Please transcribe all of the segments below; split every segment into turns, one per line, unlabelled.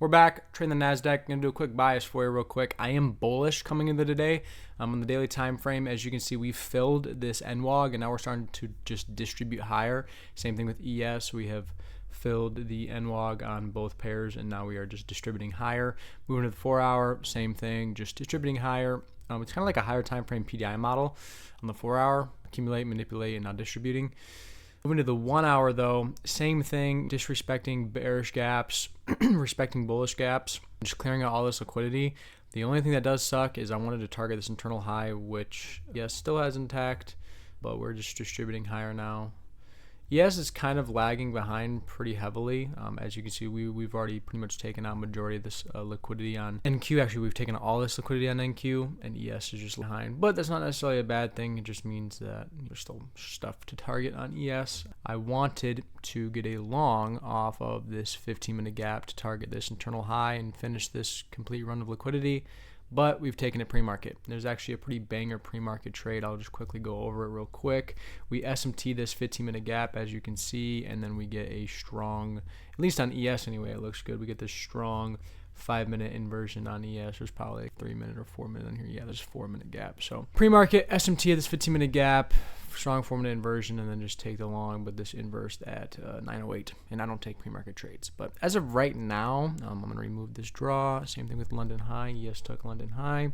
We're back, trading the NASDAQ. Gonna do a quick bias for you real quick. I am bullish coming into the day. On the daily time frame, as you can see, we filled this NWOG and now we're starting to just distribute higher. Same thing with ES. We have filled the NWOG on both pairs and now we are just distributing higher. Moving to the 4 hour, same thing, just distributing higher. It's kind of like a higher time frame PDI model. On the 4 hour, accumulate, manipulate, and now distributing. Moving to the 1 hour though, same thing, disrespecting bearish gaps, respecting bullish gaps, just clearing out all this liquidity. The only thing that does suck is I wanted to target this internal high, which yes, still has intact, but we're just distributing higher now. Yes, it's kind of lagging behind pretty heavily. As you can see, we've already pretty much taken out majority of this liquidity on NQ. Actually, we've taken all this liquidity on NQ, and ES is just behind. But that's not necessarily a bad thing. It just means that there's still stuff to target on ES. I wanted to get a long off of this 15-minute gap to target this internal high and finish this complete run of liquidity. But we've taken it pre-market. There's actually a pretty banger pre-market trade. I'll just quickly go over it real quick. We SMT this 15-minute gap, as you can see, and then we get a strong, at least on ES anyway, it looks good. We get this strong 5-minute inversion on ES. There's probably like 3-minute or 4-minute on here. Yeah, there's a 4-minute gap. So pre-market SMT at this 15-minute gap, strong 4-minute inversion, and then just take the long, but this inversed at 908. And I don't take pre-market trades. But as of right now, I'm going to remove this draw. Same thing with London High. ES took London High.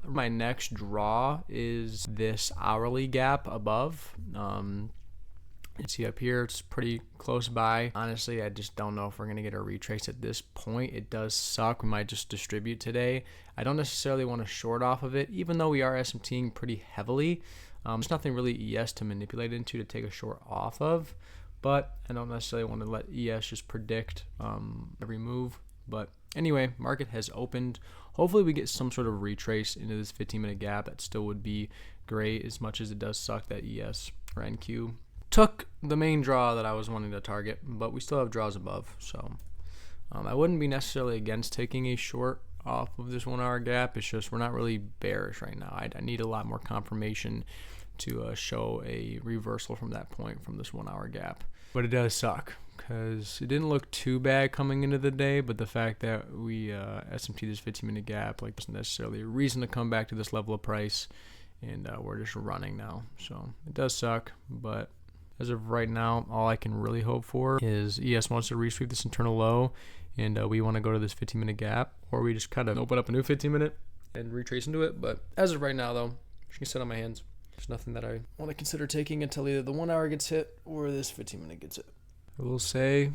My next draw is this hourly gap above. You see up here, it's pretty close by. Honestly, I just don't know if we're going to get a retrace at this point. It does suck. We might just distribute today. I don't necessarily want to short off of it, even though we are SMTing pretty heavily. There's nothing really ES to manipulate into to take a short off of, but I don't necessarily want to let ES just predict every move. But anyway, market has opened. Hopefully we get some sort of retrace into this 15-minute gap. That still would be great, as much as it does suck that ES or NQ took the main draw that I was wanting to target, but we still have draws above. So I wouldn't be necessarily against taking a short off of this 1 hour gap. It's just we're not really bearish right now. I need a lot more confirmation to show a reversal from that point from this 1 hour gap. But it does suck because it didn't look too bad coming into the day, but the fact that we SMT this 15-minute gap like isn't necessarily a reason to come back to this level of price, and we're just running now. So it does suck, but as of right now, all I can really hope for is ES wants to resweep this internal low, and we want to go to this 15-minute gap, or we just kind of open up a new 15-minute and retrace into it. But as of right now, though, I'm just going to sit on my hands. There's nothing that I want to consider taking until either the 1 hour gets hit or this 15-minute gets hit. I will say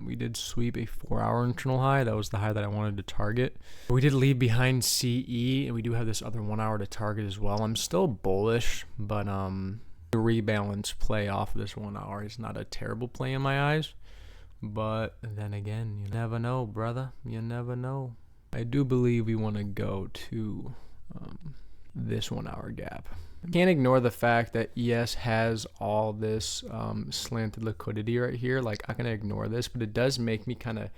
we did sweep a 4 hour internal high. That was the high that I wanted to target. We did leave behind CE, and we do have this other 1 hour to target as well. I'm still bullish, but the rebalance play off of this 1 hour is not a terrible play in my eyes. But then again, you never know, brother. You never know. I do believe we want to go to this 1 hour gap. Can't ignore the fact that ES has all this slanted liquidity right here. Like, I can ignore this, but it does make me kind of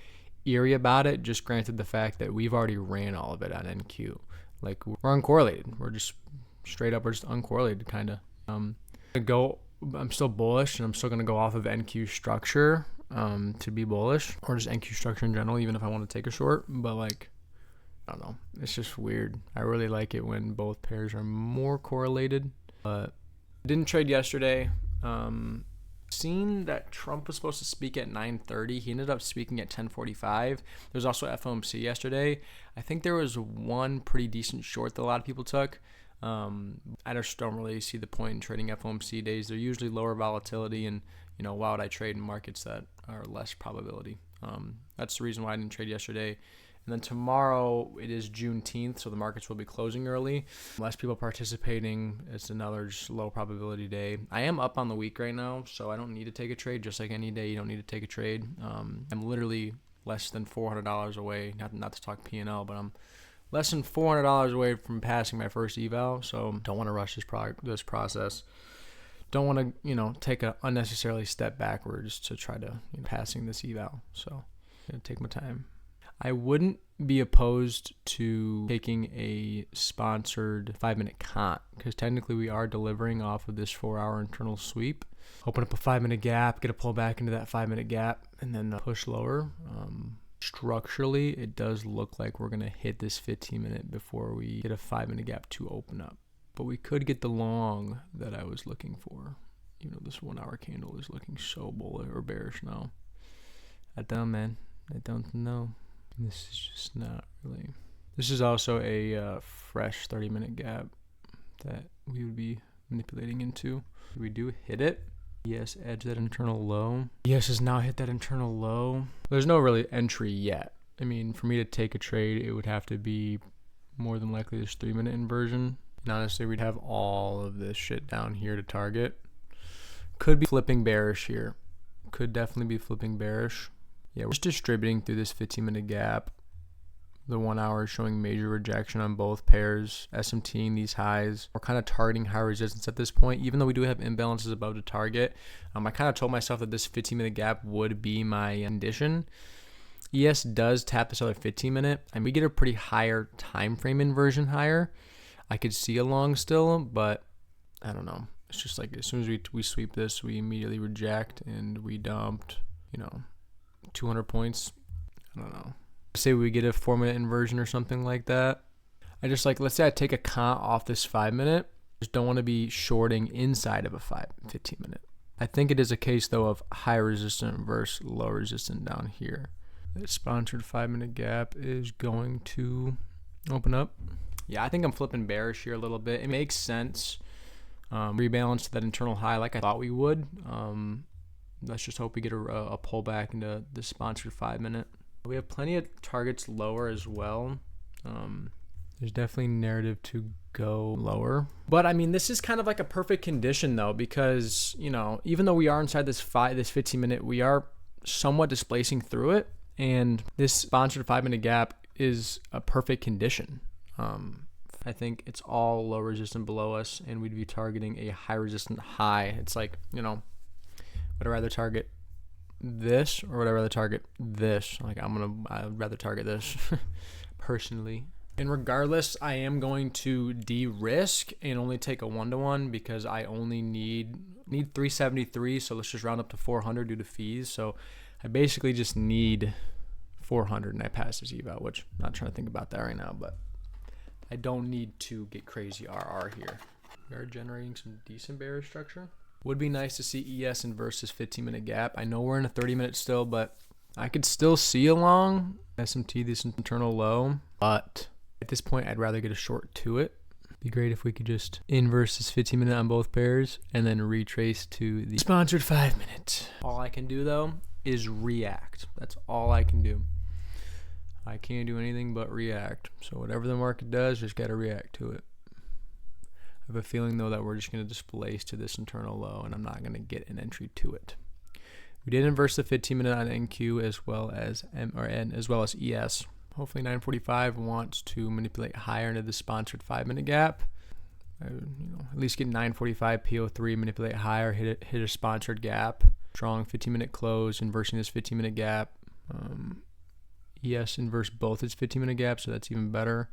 eerie about it, just granted the fact that we've already ran all of it on NQ. Like, we're uncorrelated. We're just straight up, we're just uncorrelated kind of. I'm still bullish, and I'm still going to go off of NQ structure to be bullish, or just NQ structure in general, even if I want to take a short. But like, I don't know, it's just weird. I really like it when both pairs are more correlated. But didn't trade yesterday. Seen that Trump was supposed to speak at 9:30. He ended up speaking at 10:45. There was also FOMC yesterday. I think there was one pretty decent short that a lot of people took. I just don't really see the point in trading FOMC days. They're usually lower volatility, and why would I trade in markets that are less probability? That's the reason why I didn't trade yesterday. And then tomorrow it is Juneteenth, so the markets will be closing early. Less people participating. It's another just low probability day. I am up on the week right now, so I don't need to take a trade. Just like any day, you don't need to take a trade. I'm literally less than $400 away. Not to talk P&L, but I'm less than $400 away from passing my first eval, so don't want to rush this process. Don't want to, take an unnecessarily step backwards to try to passing this eval. So I'm going to take my time. I wouldn't be opposed to taking a sponsored 5-minute comp, because technically we are delivering off of this 4 hour internal sweep. Open up a 5-minute gap, get a pull back into that 5-minute gap, and then push lower. structurally, it does look like we're going to hit this 15-minute before we get a 5-minute gap to open up. But we could get the long that I was looking for. You know, this 1 hour candle is looking so bullish or bearish now. I don't, man. I don't know. This is just not really. This is also a fresh 30-minute gap that we would be manipulating into. We do hit it. Yes, edge that internal low. Yes has now hit that internal low. There's no really entry yet. I mean, for me to take a trade, it would have to be more than likely this 3-minute inversion. And honestly, we'd have all of this shit down here to target. Could be flipping bearish here. Could definitely be flipping bearish. Yeah, we're just distributing through this 15-minute gap. The 1 hour is showing major rejection on both pairs, SMTing these highs. We're kind of targeting high resistance at this point, even though we do have imbalances above the target. I kind of told myself that this 15-minute gap would be my condition. ES does tap this other 15-minute, and we get a pretty higher time frame inversion higher. I could see a long still, but I don't know. It's just like as soon as we sweep this, we immediately reject, and we dumped, 200 points. I don't know. Say we get a 4-minute inversion or something like that. I just let's say I take a comp off this 5-minute. Just don't want to be shorting inside of a 15-minute. I think it is a case though of high resistant versus low resistant down here. The sponsored 5-minute gap is going to open up. Yeah, I think I'm flipping bearish here a little bit. It makes sense. Rebalance to that internal high like I thought we would. Let's just hope we get a pullback into the sponsored 5-minute. We have plenty of targets lower as well. There's definitely narrative to go lower. But I mean, this is kind of like a perfect condition though, because, even though we are inside this 15-minute, we are somewhat displacing through it. And this sponsored 5-minute gap is a perfect condition. I think it's all low resistant below us, and we'd be targeting a high resistant high. It's like, would I rather target this or would I rather target this? I'd rather target this personally. And regardless, I am going to de-risk and only take a 1-to-1 because I only need 373. So let's just round up to 400 due to fees. So I basically just need 400 and I pass this eval, which I'm not trying to think about that right now, but I don't need to get crazy RR here. We are generating some decent bearish structure. Would be nice to see ES inverse this 15-minute gap. I know we're in a 30-minute still, but I could still see a long SMT this internal low. But at this point, I'd rather get a short to it. Be great if we could just inverse this 15-minute on both pairs and then retrace to the sponsored 5-minute. All I can do though is react. That's all I can do. I can't do anything but react. So whatever the market does, just gotta react to it. I have a feeling though that we're just going to displace to this internal low, and I'm not going to get an entry to it. We did inverse the 15-minute on NQ as well as ES. Hopefully 945 wants to manipulate higher into the sponsored 5-minute gap. At least get 945 PO3, manipulate higher, hit a sponsored gap. Strong 15-minute close, inversing this 15-minute gap. ES inverse both its 15-minute gaps, so that's even better.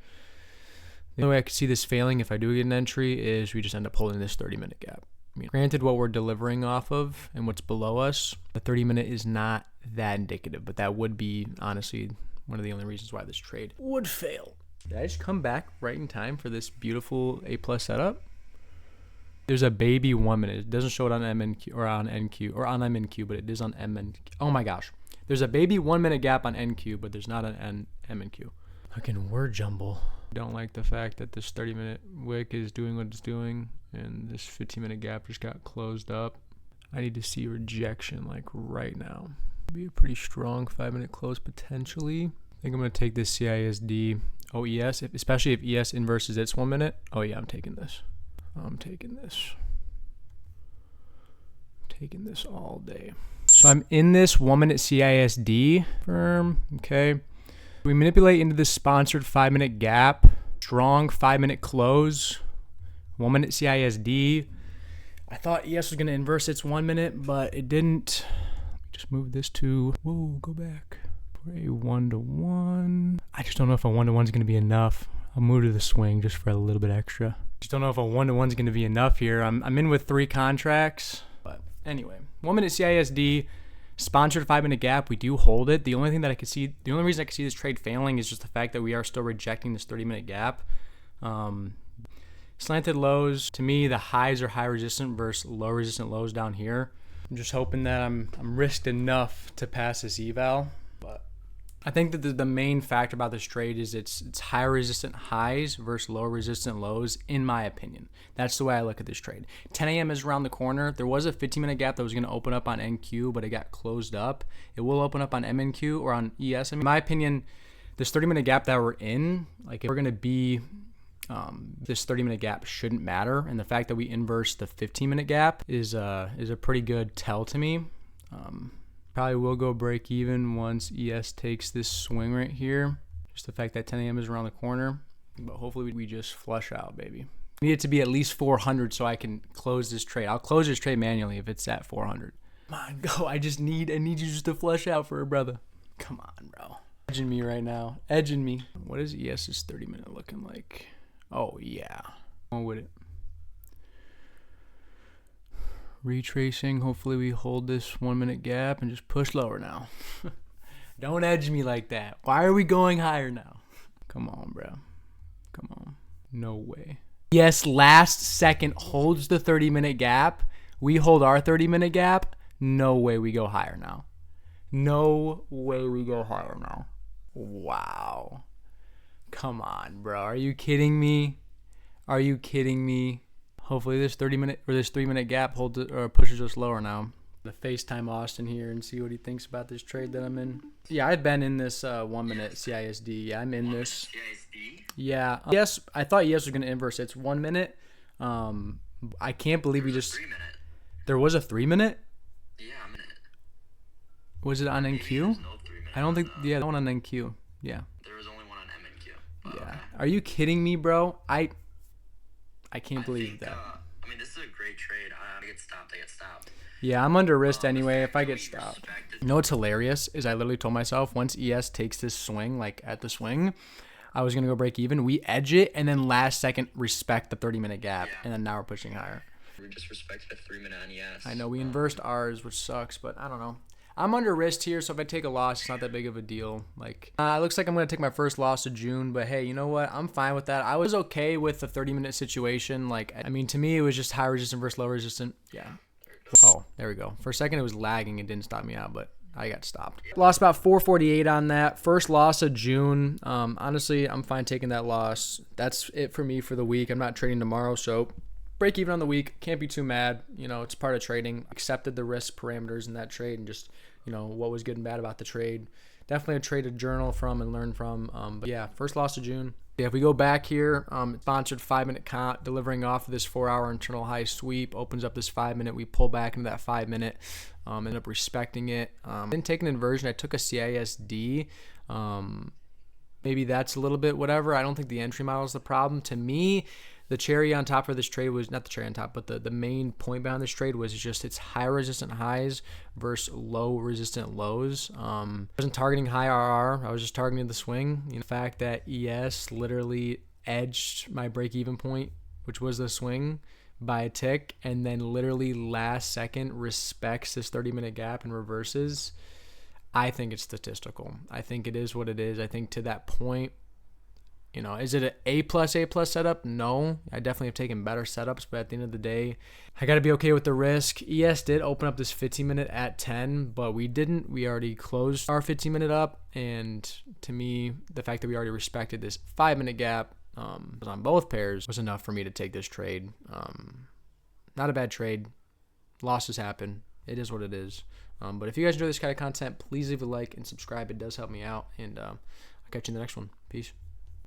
The only way I could see this failing if I do get an entry is we just end up holding this 30-minute gap. Granted, what we're delivering off of and what's below us, the 30-minute is not that indicative, but that would be, honestly, one of the only reasons why this trade would fail. Did I just come back right in time for this beautiful A+ setup? There's a baby 1 minute. It doesn't show it on MNQ or on NQ or on MNQ, but it is on MNQ. Oh my gosh. There's a baby 1 minute gap on NQ, but there's not an MNQ. Fucking word jumble. Don't like the fact that this 30-minute wick is doing what it's doing and this 15-minute gap just got closed up. I need to see rejection right now. Be a pretty strong 5-minute close potentially. I think I'm going to take this CISD OES, especially if ES inverses its 1 minute. Oh yeah, I'm taking this. I'm taking this all day. So I'm in this 1 minute CISD firm. Okay. We manipulate into this sponsored 5-minute gap. Strong 5-minute close. 1 minute CISD. I thought ES was going to inverse its 1 minute, but it didn't. Just move this to, go back. For a 1-to-1. I just don't know if a 1-to-1 is going to be enough. I'll move to the swing just for a little bit extra. Just don't know if a 1-to-1 is going to be enough here. I'm in with 3 contracts. But anyway, 1 minute CISD. Sponsored 5-minute gap, we do hold it. The only reason I could see this trade failing is just the fact that we are still rejecting this 30-minute gap. Slanted lows, to me, the highs are high resistant versus low resistant lows down here. I'm just hoping that I'm risked enough to pass this eval. But I think that the main factor about this trade is it's high resistant highs versus low resistant lows, in my opinion. That's the way I look at this trade. 10 a.m. is around the corner. There was a 15-minute gap that was going to open up on NQ, but it got closed up. It will open up on MNQ or on ES. In my opinion, this 30-minute gap that we're in, like if we're going to be this 30-minute gap shouldn't matter, and the fact that we inverse the 15-minute gap is a pretty good tell to me. Probably will go break even once ES takes this swing right here. Just the fact that 10 a.m. is around the corner, but hopefully we just flush out, baby. Need it to be at least 400 so I can close this trade. I'll close this trade manually if it's at 400. Come on, go. I need you just to flush out for a brother. Come on, bro. Edging me right now. Edging me. What is ES's 30-minute looking like? Oh, yeah. On with it. Retracing. Hopefully we hold this 1-minute gap and just push lower now. Don't edge me like that. Why are we going higher now? Come on, bro. Come on. No way. Yes, last second holds the 30-minute gap. We hold our 30-minute gap. No way we go higher now. No way we go higher now. Wow. Come on, bro. Are you kidding me? Are you kidding me? Hopefully this 30-minute or this 3-minute gap holds it or pushes us lower now. The FaceTime Austin here and see what he thinks about this trade that I'm in. Yeah, I've been in this 1-minute CISD. Yeah, I'm in this. CISD? Yeah. Yes, I thought ES was going to inverse. It's 1 minute. I can't believe we just...
3-minute.
There was a 3-minute?
Yeah, a minute.
Was it on NQ?
No 3-minute.
I don't think... Yeah, that one on NQ. Yeah.
There was only one on MNQ.
Yeah.
Okay.
Are you kidding me, bro? I can't believe that.
I mean, this is a great trade. I get stopped.
Yeah, I'm under risk anyway if I get stopped. You know what's hilarious is I literally told myself once ES takes this swing, like at the swing, I was going to go break even. We edge it and then last second respect the 30-minute gap. Yeah. And then now we're pushing higher.
We just respected the 3-minute on ES.
I know we inversed ours, which sucks, but I don't know. I'm under risk here, so if I take a loss, it's not that big of a deal. Like, it looks like I'm going to take my first loss of June, but hey, you know what? I'm fine with that. I was okay with the 30-minute situation. Like, I mean, to me, it was just high resistant versus low resistant. Yeah. Oh, there we go. For a second, it was lagging. It didn't stop me out, but I got stopped. Lost about 448 on that. First loss of June. Honestly, I'm fine taking that loss. That's it for me for the week. I'm not trading tomorrow, so break even on the week. Can't be too mad. You know, it's part of trading. Accepted the risk parameters in that trade and just, you know, what was good and bad about the trade. Definitely a trade to journal from and learn from. But yeah, first loss of June. Yeah, if we go back here, sponsored 5-minute comp, delivering off of this 4-hour internal high sweep, opens up this 5-minute. We pull back into that 5-minute, end up respecting it. Didn't take an inversion. I took a CISD. Maybe that's a little bit whatever. I don't think the entry model is the problem. To me, the cherry on top of this trade was not the cherry on top, but the main point behind this trade was just its high resistant highs versus low resistant lows. I wasn't targeting high RR. I was just targeting the swing. You know, the fact that ES literally edged my break-even point, which was the swing, by a tick, and then literally last second respects this 30-minute gap and reverses. I think it's statistical. I think it is what it is. I think to that point, you know, is it an A+ setup? No. I definitely have taken better setups, but at the end of the day, I got to be okay with the risk. ES did open up this 15-minute at 10, but we didn't. We already closed our 15-minute up, and to me, the fact that we already respected this 5-minute gap on both pairs was enough for me to take this trade. Not a bad trade. Losses happen. It is what it is. But if you guys enjoy this kind of content, please leave a like and subscribe. It does help me out, and I'll catch you in the next one. Peace.